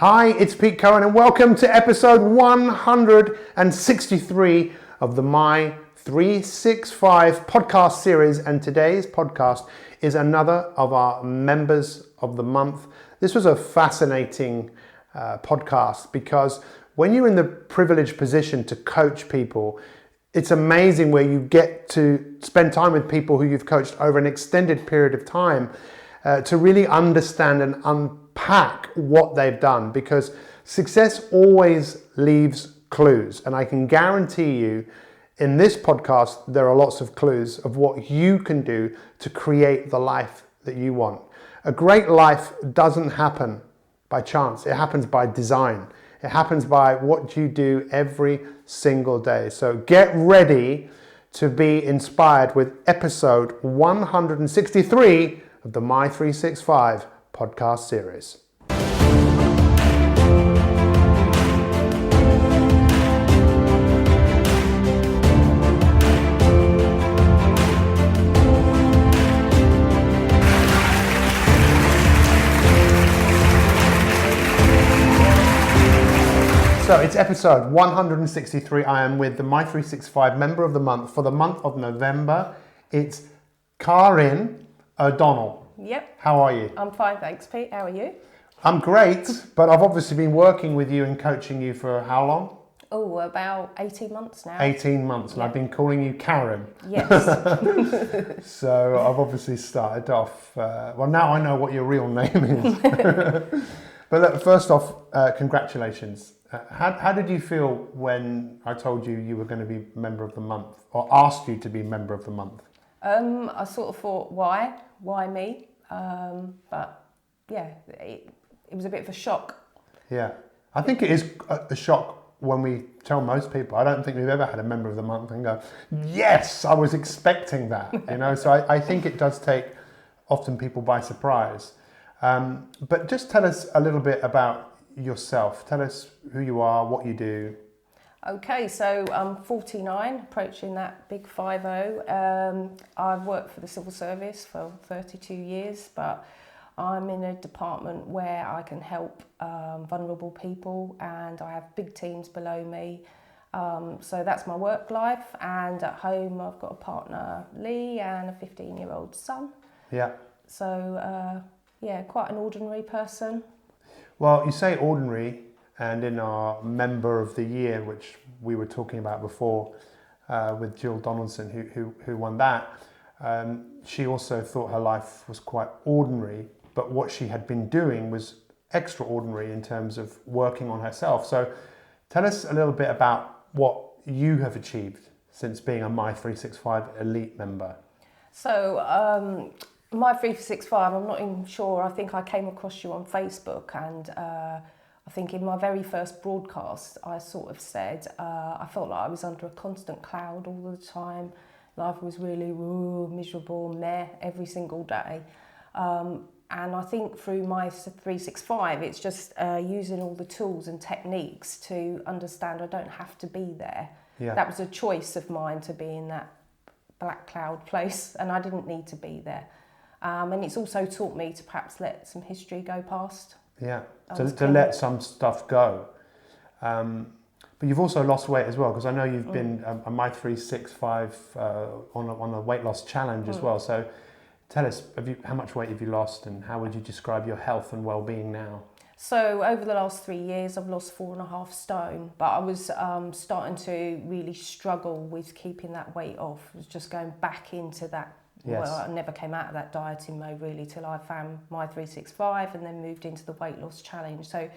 Hi, it's Pete Cohen and welcome to episode 163 of the My 365 podcast series. And today's podcast is another of our members of the month. This was a fascinating podcast because when you're in the privileged position to coach people, it's amazing where you get to spend time with people who you've coached over an extended period of time to really understand and unpack what they've done, because success always leaves clues. And I can guarantee you in this podcast, there are lots of clues of what you can do to create the life that you want. A great life doesn't happen by chance. It happens by design. It happens by what you do every single day. So get ready to be inspired with episode 163 of the My 365 podcast series. So it's episode 163. I am with the My 365 member of the month for the month of November. It's Karin O'Donnell. Yep. How are you? I'm fine, thanks, Pete. How are you? I'm great, but I've obviously been working with you and coaching you for how long? Oh, about 18 months now. 18 months, and Yep. I've been calling you Karen. Yes. So I've obviously started off, well, now I know what your real name is. But look, first off, congratulations. How did you feel when I told you you were going to be member of the month, or asked you to be member of the month? I sort of thought, why? Why me? But yeah, it was a bit of a shock. Yeah, I think it is a shock when we tell most people. I don't think we've ever had a member of the month and go, yes, I was expecting that, you know. So I think it does take often people by surprise. But just tell us a little bit about yourself. Tell us who you are, what you do. Okay, so I'm 49, approaching that big 50. I've worked for the civil service for 32 years, but I'm in a department where I can help vulnerable people, and I have big teams below me. So that's my work life, and at home I've got a partner, Lee, and a 15-year-old son. Yeah. So yeah, quite an ordinary person. Well, you say ordinary, and in our Member of the Year, which we were talking about before with Jill Donaldson, who won that, she also thought her life was quite ordinary, but what she had been doing was extraordinary in terms of working on herself. So tell us a little bit about what you have achieved since being a My 365 Elite member. So My 365, I'm not even sure, I think I came across you on Facebook, and I think in my very first broadcast I sort of said I felt like I was under a constant cloud all the time. Life was really miserable, meh, every single day. And I think through My 365 it's just using all the tools and techniques to understand I don't have to be there. Yeah. That was a choice of mine, to be in that black cloud place, and I didn't need to be there. And it's also taught me to perhaps let some history go past. Yeah, to let some stuff go. But you've also lost weight as well, because I know you've been a My 365 on a weight loss challenge as well. So tell us, how much weight have you lost, and how would you describe your health and well-being now? So over the last 3 years, I've lost 4.5 stone, but I was starting to really struggle with keeping that weight off. I was just going back into that. Yes. Well, I never came out of that dieting mode really till I found My 365 and then moved into the weight loss challenge. So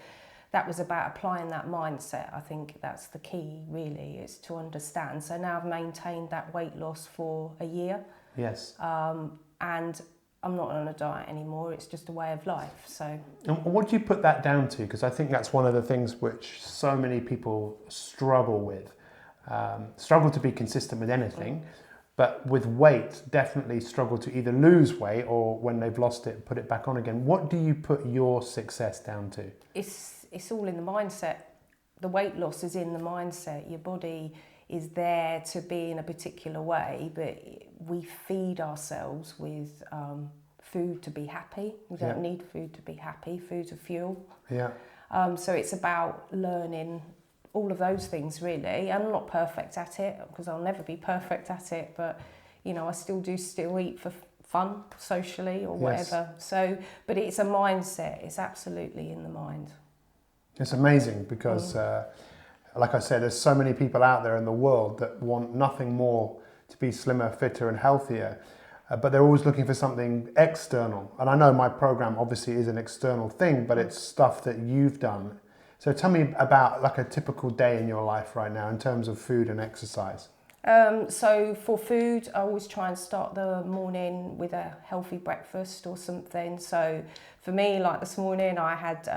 that was about applying that mindset. I think that's the key really, is to understand. So now I've maintained that weight loss for a year. Yes. And I'm not on a diet anymore. It's just a way of life. So. And what do you put that down to? Because I think that's one of the things which so many people struggle with. Struggle to be consistent with anything. But with weight, definitely struggle to either lose weight or when they've lost it, put it back on again. What do you put your success down to? It's all in the mindset. The weight loss is in the mindset. Your body is there to be in a particular way, but we feed ourselves with food to be happy. We don't need food to be happy. Food's a fuel. Yeah. So it's about learning all of those things really. I'm not perfect at it because I'll never be perfect at it, but I still eat for fun socially or whatever. Yes. So, but it's a mindset. It's absolutely in the mind. It's amazing because, like I said, there's so many people out there in the world that want nothing more to be slimmer, fitter and healthier, but they're always looking for something external. And I know my program obviously is an external thing, but it's stuff that you've done. So tell me about like a typical day in your life right now in terms of food and exercise. So for food, I always try and start the morning with a healthy breakfast or something. So for me, like this morning, I had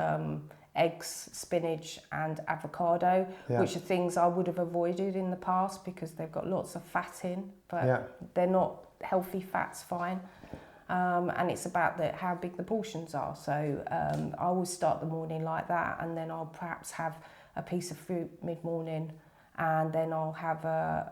eggs, spinach and avocado, which are things I would have avoided in the past because they've got lots of fat in, but they're not healthy fats, fine. And it's about how big the portions are. So I always start the morning like that, and then I'll perhaps have a piece of fruit mid-morning, and then I'll have a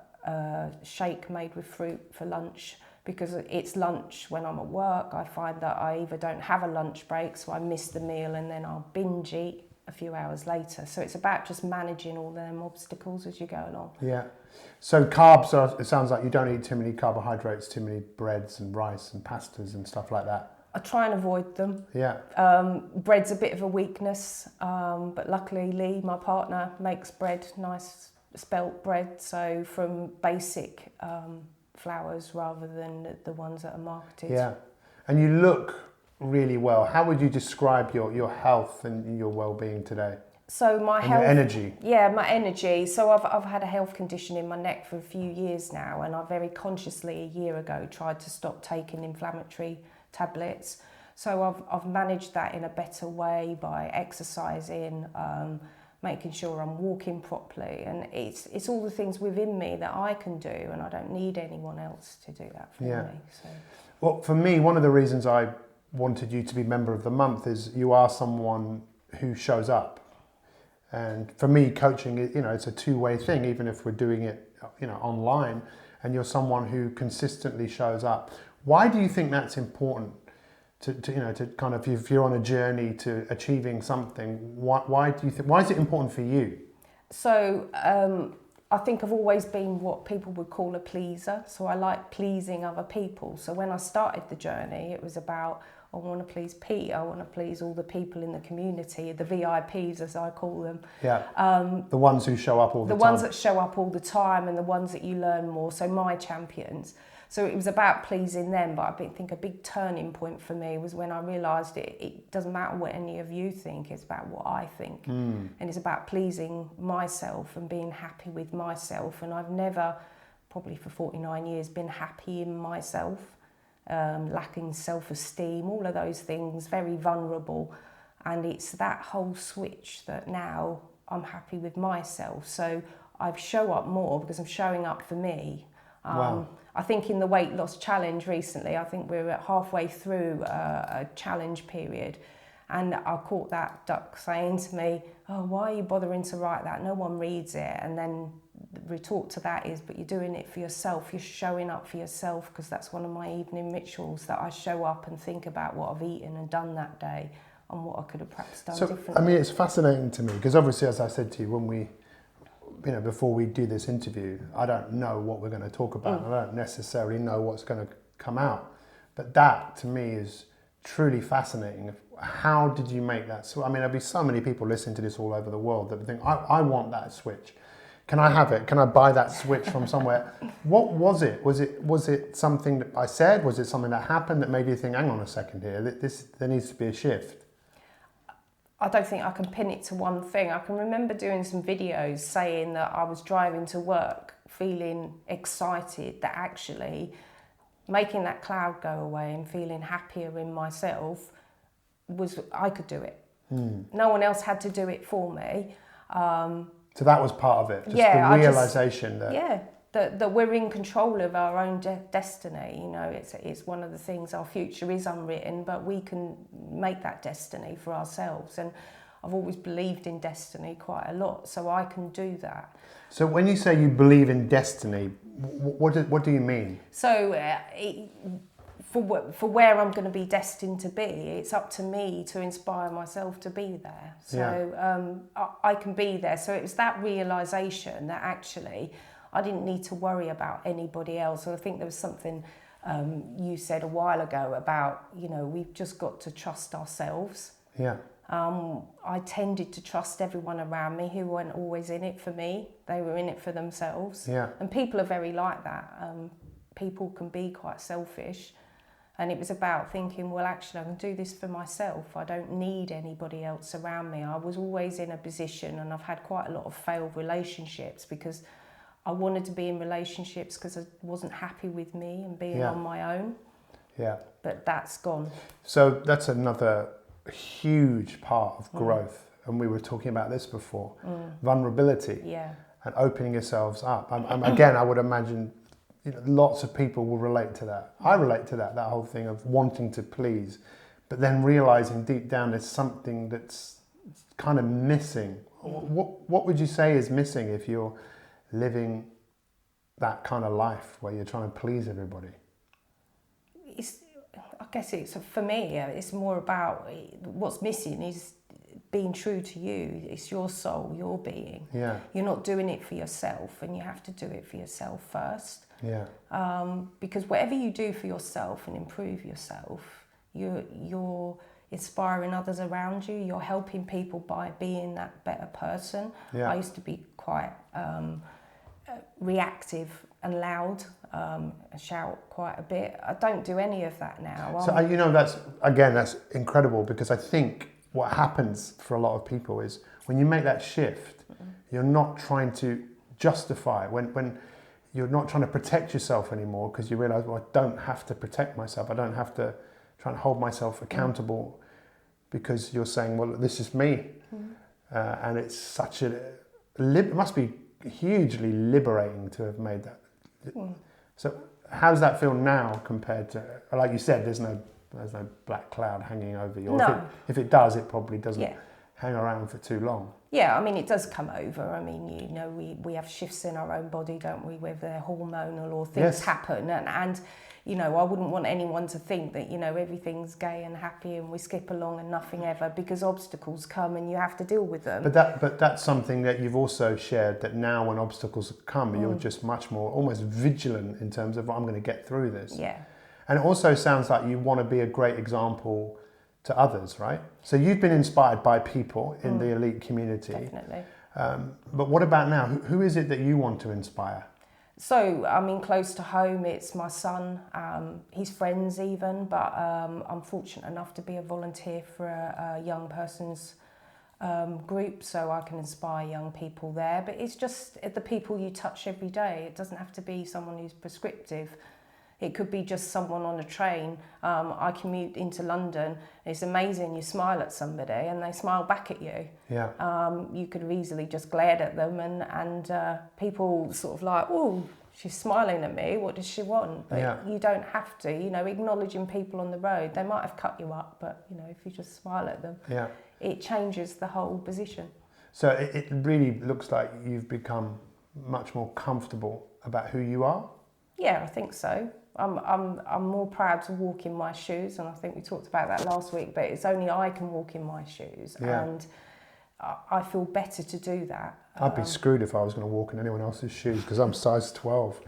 shake made with fruit for lunch, because it's lunch when I'm at work. I find that I either don't have a lunch break, so I miss the meal, and then I'll binge eat a few hours later. So it's about just managing all them obstacles as you go along. Yeah. So carbs it sounds like you don't eat too many carbohydrates, too many breads and rice and pastas and stuff like that. I try and avoid them. Yeah. Bread's a bit of a weakness, but luckily Lee, my partner, makes bread, nice spelt bread, so from basic flours rather than the ones that are marketed. Yeah. And you look really well. How would you describe your health and your well-being today? So my and health, your energy. Yeah, my energy. So I've had a health condition in my neck for a few years now, and I very consciously a year ago tried to stop taking inflammatory tablets. So I've managed that in a better way by exercising, making sure I'm walking properly, and it's all the things within me that I can do, and I don't need anyone else to do that for me. So. Well, for me, one of the reasons I wanted you to be member of the month is you are someone who shows up. And for me, coaching, it's a two-way thing, even if we're doing it, online, and you're someone who consistently shows up. Why do you think that's important to kind of, if you're on a journey to achieving something, why is it important for you? So, I think I've always been what people would call a pleaser. So I like pleasing other people. So when I started the journey, it was about, I want to please Pete, I want to please all the people in the community, the VIPs as I call them. Yeah, the ones who show up all the time. The ones that show up all the time and the ones that you learn more, so my champions. So it was about pleasing them, but I think a big turning point for me was when I realised it doesn't matter what any of you think, it's about what I think. And it's about pleasing myself and being happy with myself. And I've never, probably for 49 years, been happy in myself. Lacking self-esteem, all of those things, very vulnerable, and it's that whole switch that now I'm happy with myself, so I show up more because I'm showing up for me. Wow. I think in the weight loss challenge recently, I think we're halfway through a challenge period, and I caught that duck saying to me, "Oh, why are you bothering to write that? No one reads it." And then the retort to that is, but you're doing it for yourself, you're showing up for yourself, because that's one of my evening rituals, that I show up and think about what I've eaten and done that day and what I could have perhaps done differently. I mean, it's fascinating to me, because obviously, as I said to you, when we, before we do this interview, I don't know what we're going to talk about, and I don't necessarily know what's going to come out, but that to me is truly fascinating. How did you make that? So, I mean, there'll be so many people listening to this all over the world that think, I want that switch. Can I have it? Can I buy that switch from somewhere? What was it? Was it something that I said? Was it something that happened that made you think, hang on a second here, there needs to be a shift? I don't think I can pin it to one thing. I can remember doing some videos saying that I was driving to work feeling excited, that actually making that cloud go away and feeling happier in myself was, I could do it. No one else had to do it for me. So that was part of it, just the realisation that we're in control of our own destiny. It's one of the things, our future is unwritten, but we can make that destiny for ourselves. And I've always believed in destiny quite a lot, so I can do that. So when you say you believe in destiny, what do you mean? So for where I'm going to be destined to be. It's up to me to inspire myself to be there. So I can be there. So it was that realisation that actually I didn't need to worry about anybody else. So I think there was something you said a while ago about, we've just got to trust ourselves. Yeah. I tended to trust everyone around me who weren't always in it for me. They were in it for themselves. Yeah. And people are very like that. People can be quite selfish. And it was about thinking, well, actually, I can do this for myself. I don't need anybody else around me. I was always in a position, and I've had quite a lot of failed relationships because I wanted to be in relationships because I wasn't happy with me and being on my own. Yeah. But that's gone. So that's another huge part of growth. And we were talking about this before. Vulnerability. Yeah. And opening yourselves up. Again, I would imagine lots of people will relate to that. I relate to that whole thing of wanting to please, but then realizing deep down there's something that's kind of missing. What would you say is missing if you're living that kind of life where you're trying to please everybody? I guess for me, it's more about what's missing is being true to you. It's your soul, your being. Yeah. You're not doing it for yourself, and you have to do it for yourself first. Yeah. Because whatever you do for yourself and improve yourself, you're inspiring others around you. You're helping people by being that better person. Yeah. I used to be quite reactive and loud, and shout quite a bit. I don't do any of that now. So that's incredible, because I think what happens for a lot of people is when you make that shift, you're not trying to justify when you're not trying to protect yourself anymore, because you realize, well, I don't have to protect myself. I don't have to try and hold myself accountable, because you're saying, well, this is me. And it's such it must be hugely liberating to have made that. So how does that feel now compared to, like you said, there's no black cloud hanging over you. Or No. If it does, it probably doesn't hang around for too long. Yeah, I mean, it does come over. I mean, we have shifts in our own body, don't we, where they're hormonal or things happen. And I wouldn't want anyone to think that, everything's gay and happy and we skip along and nothing ever, because obstacles come and you have to deal with them. But that's something that you've also shared, that now when obstacles come, you're just much more almost vigilant in terms of, I'm going to get through this. Yeah. And it also sounds like you want to be a great example to others, right? So you've been inspired by people in the elite community. Definitely. But what about now? Who is it that you want to inspire? So, I mean, close to home, it's my son, his friends even, but I'm fortunate enough to be a volunteer for a young person's group, so I can inspire young people there. But it's just the people you touch every day. It doesn't have to be someone who's prescriptive. It could be just someone on a train. I commute into London. It's amazing. You smile at somebody and they smile back at you. Yeah. You could have easily just glared at them and people sort of like, oh, she's smiling at me. What does she want? But you don't have to. Acknowledging people on the road. They might have cut you up, but if you just smile at them, it changes the whole position. So it really looks like you've become much more comfortable about who you are. Yeah, I think so. I'm more proud to walk in my shoes, and I think we talked about that last week, but it's only I can walk in my shoes, and I feel better to do that. I'd be screwed if I was going to walk in anyone else's shoes, because I'm size 12,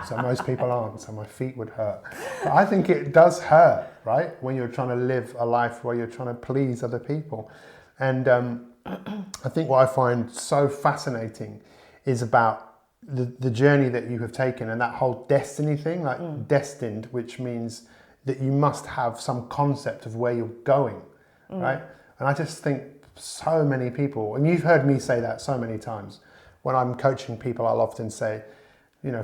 so most people aren't, so my feet would hurt. But I think it does hurt, right, when you're trying to live a life where you're trying to please other people. And I think what I find so fascinating is about the journey that you have taken, and that whole destiny thing, like destined, which means that you must have some concept of where you're going, right? And I just think so many people, and you've heard me say that so many times, when I'm coaching people, I'll often say,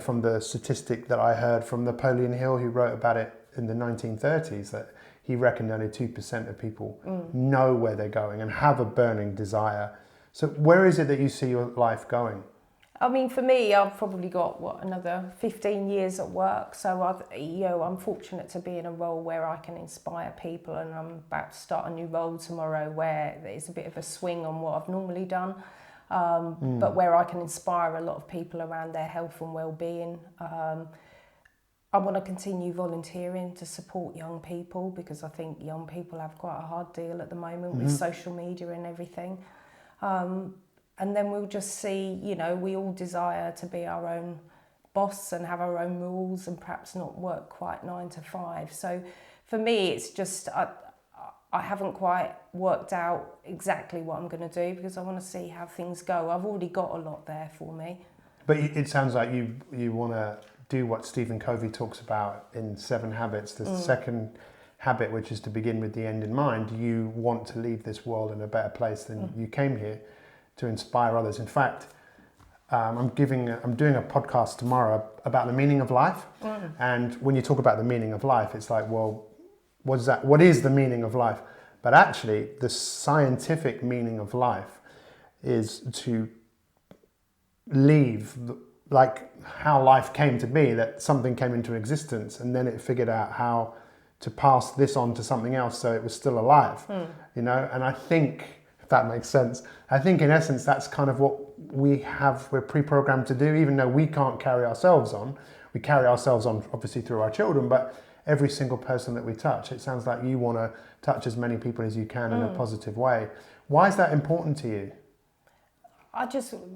from the statistic that I heard from Napoleon Hill, who wrote about it in the 1930s, that he reckoned only 2% of people know where they're going and have a burning desire. So where is it that you see your life going? I mean, for me, I've probably got another 15 years at work. So I'm fortunate to be in a role where I can inspire people, and I'm about to start a new role tomorrow where there's a bit of a swing on what I've normally done, but where I can inspire a lot of people around their health and well-being. I want to continue volunteering to support young people, because I think young people have quite a hard deal at the moment with social media and everything. And then we'll just see, we all desire to be our own boss and have our own rules and perhaps not work quite 9 to 5. So for me, it's just, I haven't quite worked out exactly what I'm going to do, because I want to see how things go. I've already got a lot there for me. But it sounds like you want to do what Stephen Covey talks about in 7 Habits, the second habit, which is to begin with the end in mind. You want to leave this world in a better place than you came here, to inspire others. In fact, I'm doing a podcast tomorrow about the meaning of life. And when you talk about the meaning of life, it's like, well, what is the meaning of life? But actually, the scientific meaning of life is to leave, like how life came to be, that something came into existence and then it figured out how to pass this on to something else so it was still alive, And I think, if that makes sense, I think in essence that's kind of what we're pre-programmed to do, even though we can't carry ourselves on. We carry ourselves on obviously through our children, but every single person that we touch, it sounds like you want to touch as many people as you can in a positive way. Why is that important to you?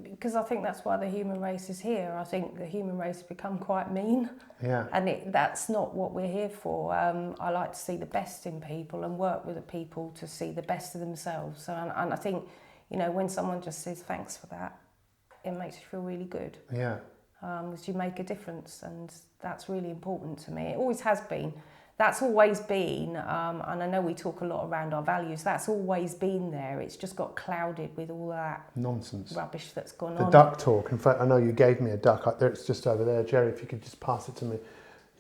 Because I think that's why the human race is here. I think the human race has become quite mean. Yeah. And that's not what we're here for. I like to see the best in people and work with the people to see the best of themselves. And I think, when someone just says thanks for that, it makes you feel really good. Yeah. Because you make a difference, and that's really important to me. It always has been. That's always been, and I know we talk a lot around our values, that's always been there. It's just got clouded with all that nonsense, rubbish that's gone on. The on. duck talk. In fact, I know you gave me a duck. It's just over there. Jerry, if you could just pass it to me.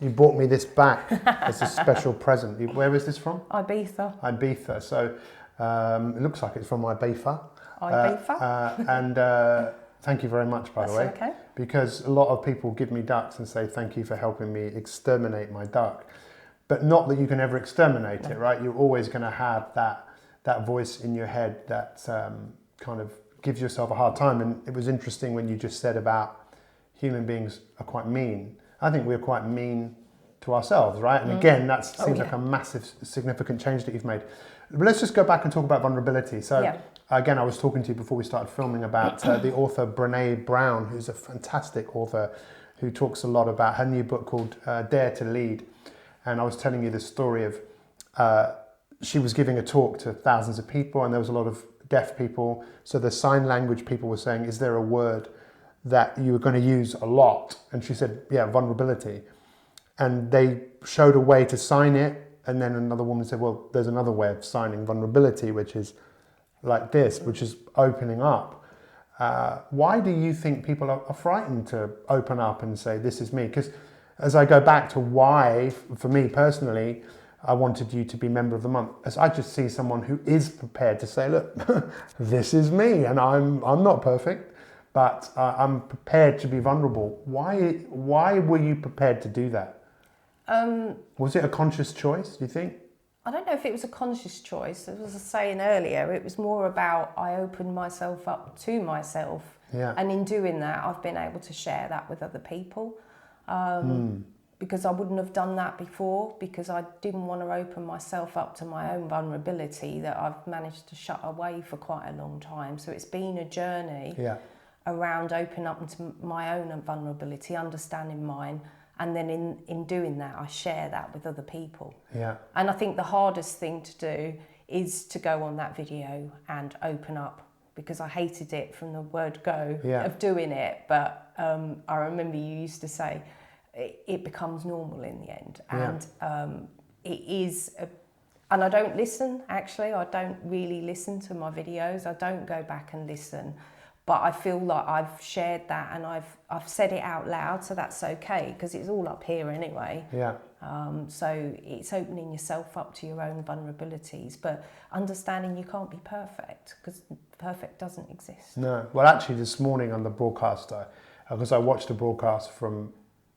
You brought me this back as a special present. Where is this from? Ibiza. So it looks like it's from Ibiza. And thank you very much, by the way. Okay. Because a lot of people give me ducks and say thank you for helping me exterminate my duck. But not that you can ever exterminate it, right? You're always going to have that voice in your head that kind of gives yourself a hard time. And it was interesting when you just said about human beings are quite mean. I think we're quite mean to ourselves, right? And again, that seems like a massive, significant change that you've made. But let's just go back and talk about vulnerability. So again, I was talking to you before we started filming about the author Brené Brown, who's a fantastic author who talks a lot about her new book called Dare to Lead. And I was telling you the story of she was giving a talk to thousands of people, and there was a lot of deaf people. So the sign language people were saying, is there a word that you were going to use a lot? And she said, yeah, vulnerability. And they showed a way to sign it. And then another woman said, well, there's another way of signing vulnerability, which is like this, which is opening up. Why do you think people are frightened to open up and say, this is me? Because as I go back to why, for me personally, I wanted you to be Member of the Month, as I just see someone who is prepared to say, look, this is me, and I'm not perfect, but I'm prepared to be vulnerable. Why were you prepared to do that? Was it a conscious choice, do you think? I don't know if it was a conscious choice. As I was saying earlier, it was more about I opened myself up to myself. Yeah. And in doing that, I've been able to share that with other people. Because I wouldn't have done that before, because I didn't want to open myself up to my own vulnerability that I've managed to shut away for quite a long time. So it's been a journey around opening up to my own vulnerability, understanding mine, and then in doing that, I share that with other people. Yeah. And I think the hardest thing to do is to go on that video and open up, because I hated it from the word go of doing it. But I remember you used to say, it becomes normal in the end. And it is, and I don't listen, actually. I don't really listen to my videos. I don't go back and listen. But I feel like I've shared that and I've said it out loud, so that's okay, because it's all up here anyway. Yeah. So it's opening yourself up to your own vulnerabilities, but understanding you can't be perfect, because perfect doesn't exist. No. Well, actually, this morning on the broadcast, because I watched a broadcast from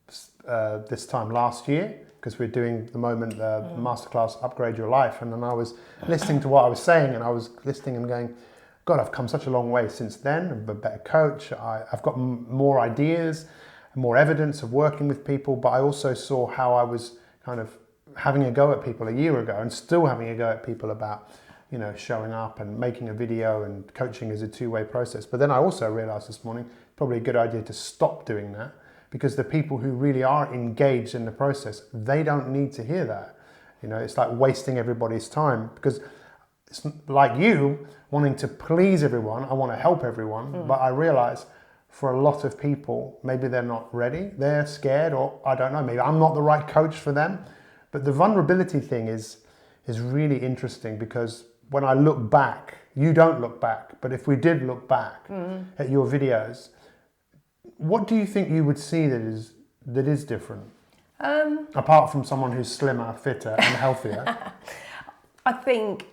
this time last year, because we're doing the moment masterclass Upgrade Your Life, and then I was listening to what I was saying, and I was listening and going, God, I've come such a long way since then. I'm a better coach. I've got more ideas. more evidence of working with people, but I also saw how I was kind of having a go at people a year ago and still having a go at people about, you know, showing up and making a video, and coaching is a two-way process. But then I also realized this morning, probably a good idea to stop doing that, because the people who really are engaged in the process, they don't need to hear that. You know, it's like wasting everybody's time, because it's like you wanting to please everyone. I want to help everyone, but I realize for a lot of people, maybe they're not ready, they're scared, or I don't know, maybe I'm not the right coach for them. But the vulnerability thing is really interesting, because when I look back, you don't look back, but if we did look back at your videos, what do you think you would see that is different? Apart from someone who's slimmer, fitter and healthier. I think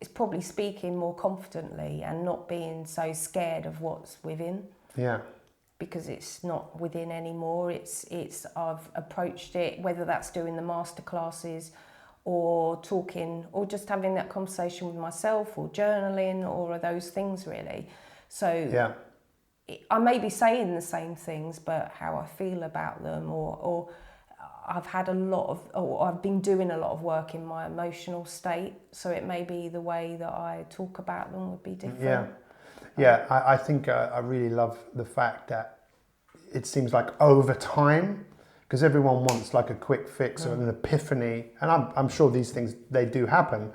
it's probably speaking more confidently and not being so scared of what's within. Yeah. Because it's not within anymore. It's I've approached it, whether that's doing the masterclasses or talking or just having that conversation with myself or journaling or those things really. So yeah. I may be saying the same things, but how I feel about them or I've had I've been doing a lot of work in my emotional state, so it may be the way that I talk about them would be different. Yeah, I think I really love the fact that it seems like over time, because everyone wants like a quick fix or an epiphany, and I'm sure these things, they do happen,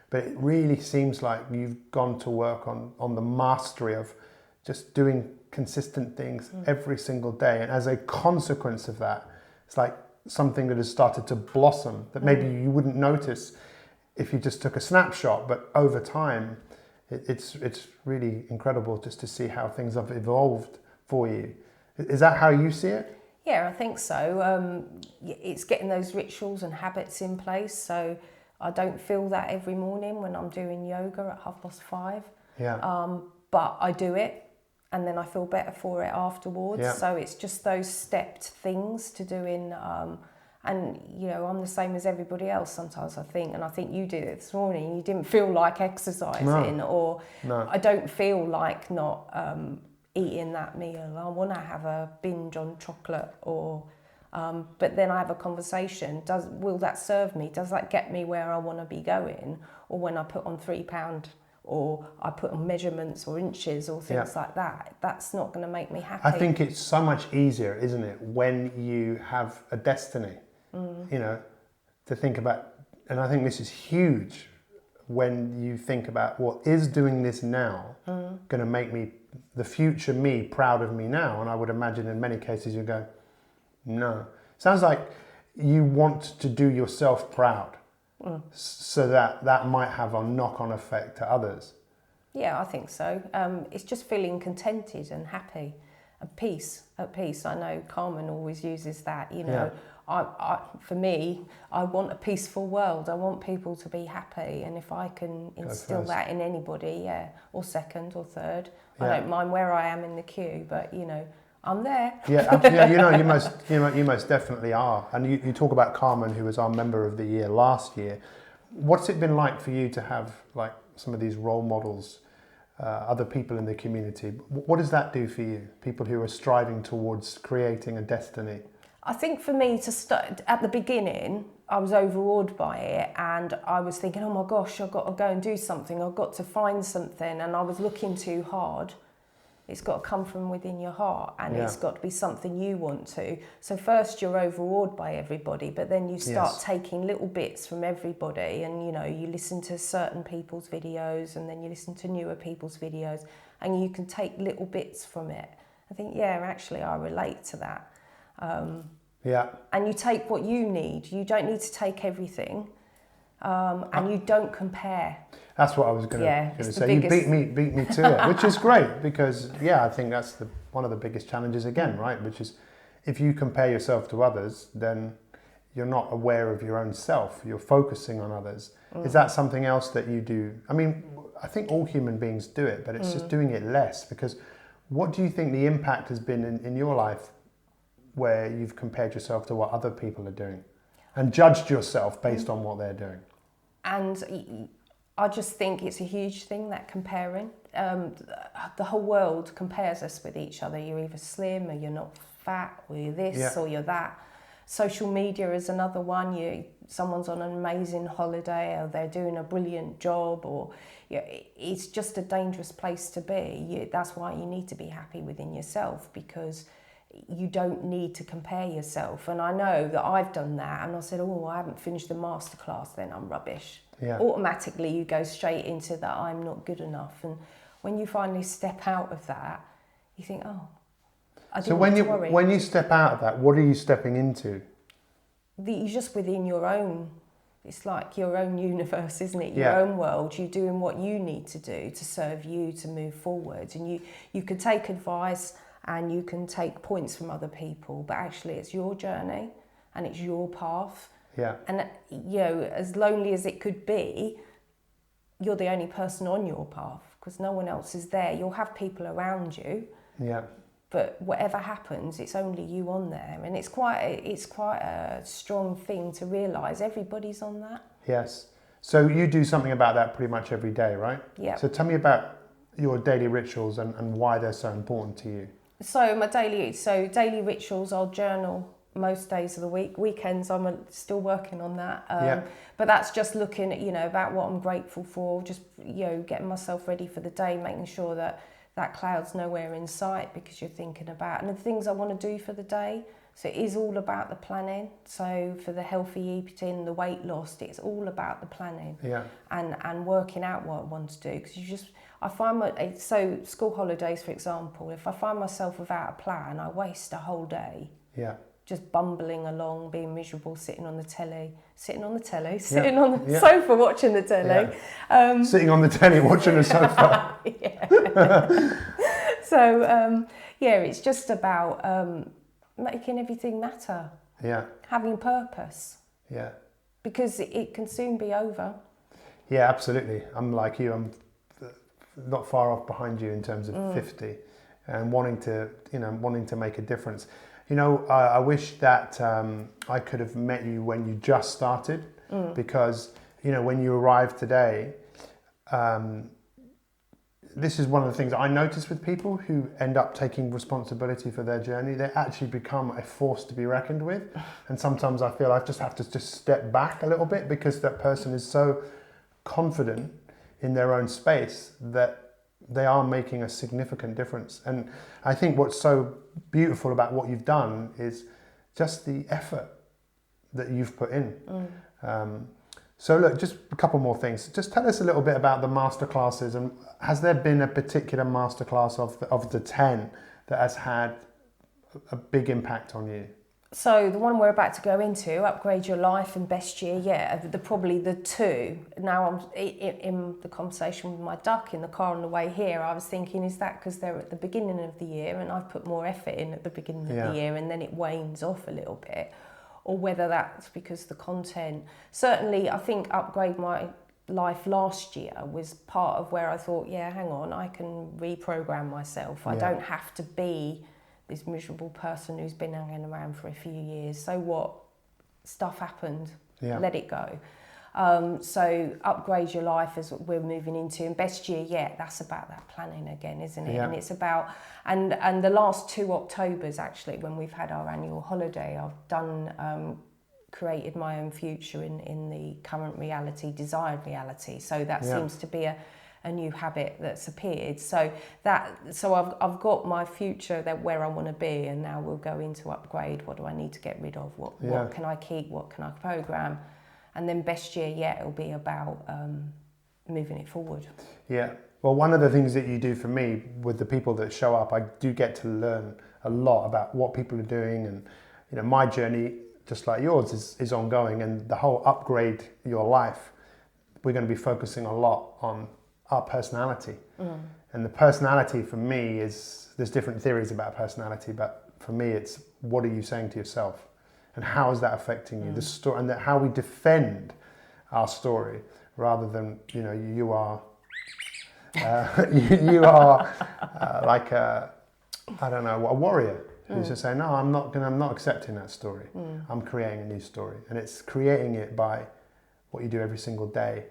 but it really seems like you've gone to work on the mastery of just doing consistent things every single day, and as a consequence of that, it's like something that has started to blossom that maybe you wouldn't notice if you just took a snapshot, but over time it's really incredible just to see how things have evolved for you. Is that how you see it? Yeah, I think so. It's getting those rituals and habits in place, so I don't feel that every morning when I'm doing yoga at 5:30. Yeah. But I do it and then I feel better for it afterwards. Yeah. So it's just those stepped things to doing. And, you know, I'm the same as everybody else sometimes, I think. And I think you did it this morning. You didn't feel like exercising or I don't feel like not eating that meal. I want to have a binge on chocolate or... but then I have a conversation. Will that serve me? Does that get me where I want to be going? Or when I put on £3 or I put on measurements or inches or things like that, that's not going to make me happy. I think it's so much easier, isn't it, when you have a destiny, you know, to think about, and I think this is huge, when you think about, well, is doing this now going to make me, the future me, proud of me now? And I would imagine in many cases you go, no. Sounds like you want to do yourself proud, so that might have a knock-on effect to others. Yeah, I think so. It's just feeling contented and happy, at peace. I know Carmen always uses that. You know, for me, I want a peaceful world. I want people to be happy, and if I can instill that in anybody, or second or third, I don't mind where I am in the queue, but you know, I'm there. Yeah, you most definitely are. And you talk about Carmen, who was our Member of the Year last year. What's it been like for you to have like some of these role models, other people in the community? What does that do for you? People who are striving towards creating a destiny. I think for me to start at the beginning, I was overawed by it, and I was thinking, oh my gosh, I've got to go and do something. I've got to find something, and I was looking too hard. It's got to come from within your heart, and it's got to be something you want to. So first you're overawed by everybody, but then you start taking little bits from everybody, and you know, you listen to certain people's videos, and then you listen to newer people's videos, and you can take little bits from it. I think, actually I relate to that. And you take what you need. You don't need to take everything, and you don't compare. That's what I was going to say. You beat me to it, which is great, because I think that's one of the biggest challenges again, right? Which is, if you compare yourself to others, then you're not aware of your own self. You're focusing on others. Is that something else that you do? I mean, I think all human beings do it, but it's just doing it less. Because what do you think the impact has been in your life, where you've compared yourself to what other people are doing and judged yourself based on what they're doing? And I just think it's a huge thing, that comparing. The whole world compares us with each other. You're either slim or you're not fat, or you're this, Yeah. or you're that. Social media is another one. Someone's on an amazing holiday, or they're doing a brilliant job, or it's just a dangerous place to be. That's why you need to be happy within yourself, because you don't need to compare yourself. And I know that I've done that, and I said, oh, I haven't finished the masterclass, then I'm rubbish. Yeah. Automatically you go straight into that I'm not good enough. And when you finally step out of that, you think, oh, I didn't So need to worry. when you step out of that, what are you stepping into? You're just within your own, it's like your own universe, isn't it? Your Yeah. own world. You're doing what you need to do to serve you, to move forward. And you can take advice and you can take points from other people, but actually it's your journey and it's your path. Yeah. And as lonely as it could be, you're the only person on your path, because no one else is there. You'll have people around you, Yeah. but whatever happens, it's only you on there. And it's quite a strong thing to realise everybody's on that. Yes. So you do something about that pretty much every day, right? Yeah. So tell me about your daily rituals and why they're so important to you. So daily rituals, I'll journal most days of the week. Weekends, I'm still working on that. Yeah. But that's just looking at, about what I'm grateful for, just, getting myself ready for the day, making sure that cloud's nowhere in sight, because you're thinking about, and the things I want to do for the day. So it is all about the planning. So for the healthy eating, the weight loss, it's all about the planning. Yeah. And working out what I want to do, because I find so school holidays, for example, if I find myself without a plan, I waste a whole day. Yeah. Just bumbling along, being miserable, sitting on the telly, sitting on the Yeah. sofa watching the telly. Yeah. Sitting on the telly watching the sofa. So it's just about making everything matter. Yeah. Having purpose. Yeah. Because it can soon be over. Yeah, absolutely. I'm like you. I'm not far off behind you in terms of 50, and wanting to make a difference. I wish that I could have met you when you just started, because when you arrived today, this is one of the things I notice with people who end up taking responsibility for their journey. They actually become a force to be reckoned with, and sometimes I feel I just have to just step back a little bit, because that person is so confident in their own space that they are making a significant difference. And I think what's so beautiful about what you've done is just the effort that you've put in. So look, just a couple more things. Just tell us a little bit about the masterclasses, and has there been a particular masterclass of the 10 that has had a big impact on you? So the one we're about to go into, Upgrade Your Life and Best Year, probably the two. Now I'm in the conversation with my duck in the car on the way here, I was thinking, is that because they're at the beginning of the year and I've put more effort in at the beginning of the year and then it wanes off a little bit? Or whether that's because the content. Certainly, I think Upgrade My Life last year was part of where I thought, hang on, I can reprogram myself. I don't have to be this miserable person who's been hanging around for a few years. So what? Stuff happened. Let it go. So Upgrade Your Life is what we're moving into, and Best Year Yet, that's about that planning again, isn't it? And it's about, and the last 2 Octobers actually, when we've had our annual holiday, I've done created my own future in the current reality, desired reality. So that seems to be a new habit that's appeared. So I've got my future where I want to be, and now we'll go into upgrade. What do I need to get rid of? What can I keep? What can I program? And then Best Year Yet, it'll be about moving it forward. Yeah. Well, one of the things that you do for me with the people that show up, I do get to learn a lot about what people are doing, and my journey, just like yours, is ongoing. And the whole Upgrade Your Life, we're going to be focusing a lot on our personality. And the personality for me there's different theories about personality, but for me it's, what are you saying to yourself, and how is that affecting you? The story, and how we defend our story, rather than you are you are like a warrior who's just saying, no, I'm not accepting that story. I'm creating a new story, and it's creating it by what you do every single day.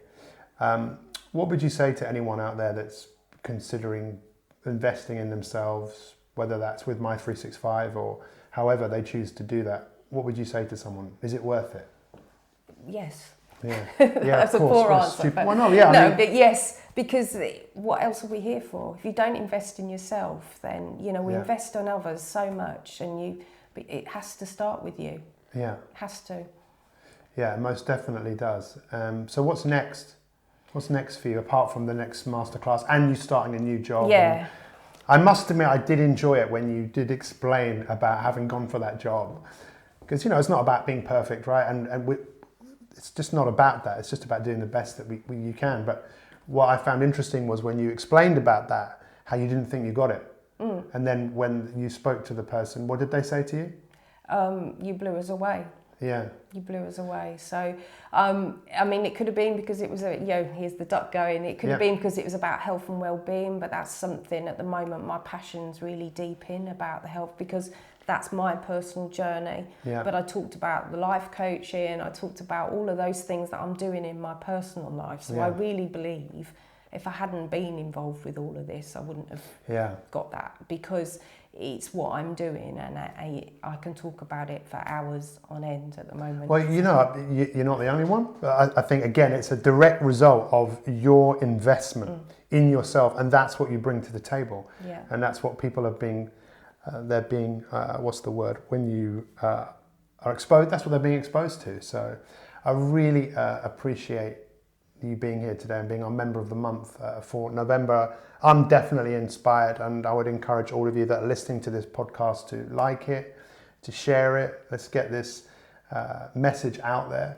What would you say to anyone out there that's considering investing in themselves, whether that's with My365 or however they choose to do that, what would you say to someone? Is it worth it? Yes. Yeah, That's of a course. poor answer. Well, no, yeah. No, but yes, because what else are we here for? If you don't invest in yourself, then we invest on others so much, and it has to start with you. Yeah, it has to. Yeah, it most definitely does. So what's next? What's next for you apart from the next masterclass and you starting a new job? Yeah. I must admit, I did enjoy it when you did explain about having gone for that job, because it's not about being perfect, right? It's just not about that. It's just about doing the best that you can. But what I found interesting was when you explained about that, how you didn't think you got it. And then when you spoke to the person, what did they say to you? You blew us away. Yeah. You blew us away. So, it could have been because it was here's the duck going. It could have been because it was about health and well-being, but that's something at the moment my passion's really deep in, about the health, because that's my personal journey. Yeah. But I talked about the life coaching, I talked about all of those things that I'm doing in my personal life. So I really believe if I hadn't been involved with all of this, I wouldn't have got that, because it's what I'm doing, and I can talk about it for hours on end at the moment. Well, you're not the only one. I think, again, it's a direct result of your investment in yourself, and that's what you bring to the table. Yeah. And that's what people are being, what's the word? When you are exposed, that's what they're being exposed to. So I really appreciate you being here today and being our member of the month for November. I'm definitely inspired, and I would encourage all of you that are listening to this podcast to like it, to share it. Let's get this message out there,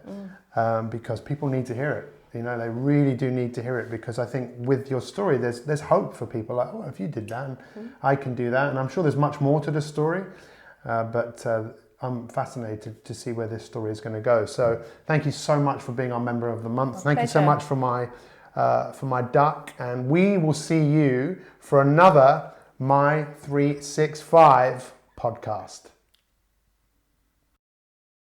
because people need to hear it. They really do need to hear it, because I think with your story, there's hope for people. Like, oh, if you did that, and I can do that. And I'm sure there's much more to the story, but I'm fascinated to see where this story is going to go. So thank you so much for being our member of the month. Thank you so much for my duck, and we will see you for another My 365 podcast.